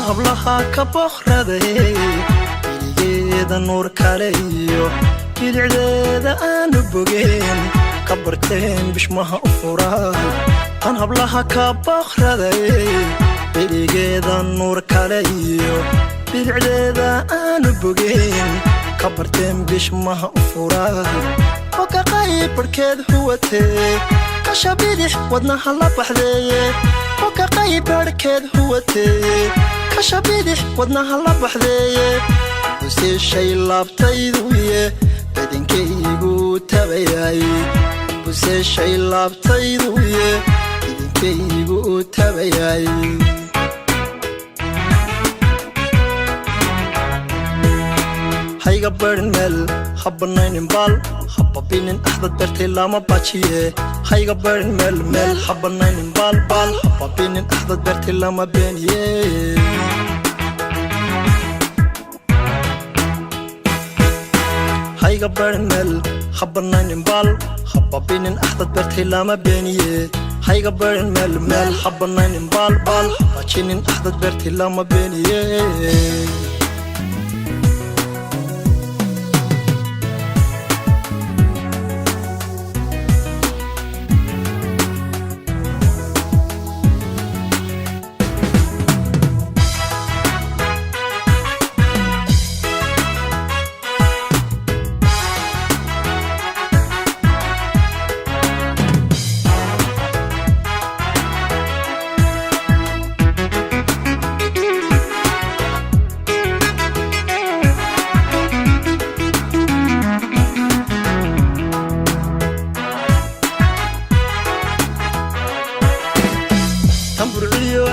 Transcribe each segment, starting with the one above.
hablaha ka boqraday iligeeda nuur kale iyo bidicdeeda aanu bogeen ka barteen bishmaha u furay tan hablaha ka boqraday iligeeda nuur kale iyo bidicdeeda aanu bogeen ka barteen bishmaha u furay oo ka qayb barkeed huwatee kashabidix wadnaha la baxdeeye oo ka qayb barkeed huwatee kashabidix wadnaha la baxdeeye si shay laabtaydu ye badinkaygu tabayay si shay laabtaydu ye badinkaygu tabayay hayga barnmel habbanaynin bal hababinin axdad bartay lama bajiye hayga barnmel mel habbanaynin bal hababinin axdad bartay lama beeniye hayga barnmel habbanaynin bal hababinin axdad bartay lama beeniye hayga barnmel mel habbanaynin bal habajinin axdad bartay lama beeniye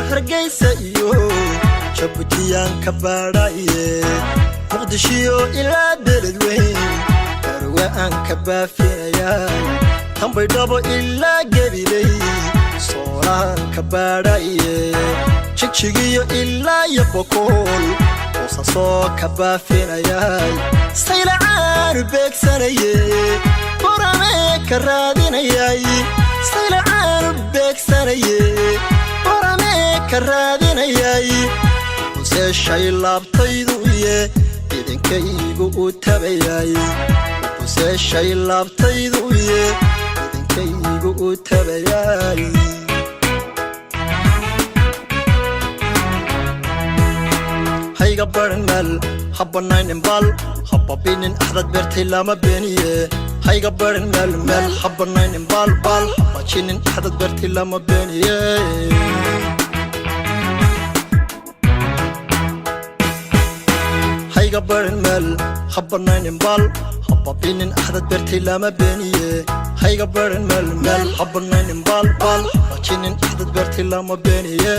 hargeysa iyo Jabuutiyaan ka baadhaye Muqdisho ilaa beledweyn Garwa aan ka baafinayay Tambaydhabo ilaa Gabiley Sooraan ka baadhaye Jigjigiyo ilaa Boqol Boosasoo ka baafinayay Saylacaan beegsanaye Borame ka raadinayay Saylacaan beegsanaye كرادينياي وسشاي لابتيدو يه idinkaygu u tabayay وسشاي لابتيدو يه idinkaygu u tabayay hayga barnmel habbanaynin bal hababinin axdad bartay lama beeniye hayga barnmel mel habbanaynin bal habajinin axdad bartay lama beeniye hayga barnmel habbanaynin bal hababinin axdad bartay lama beeniye hayga barnmel mel habbanaynin bal habajinin axdad bartay lama beeniye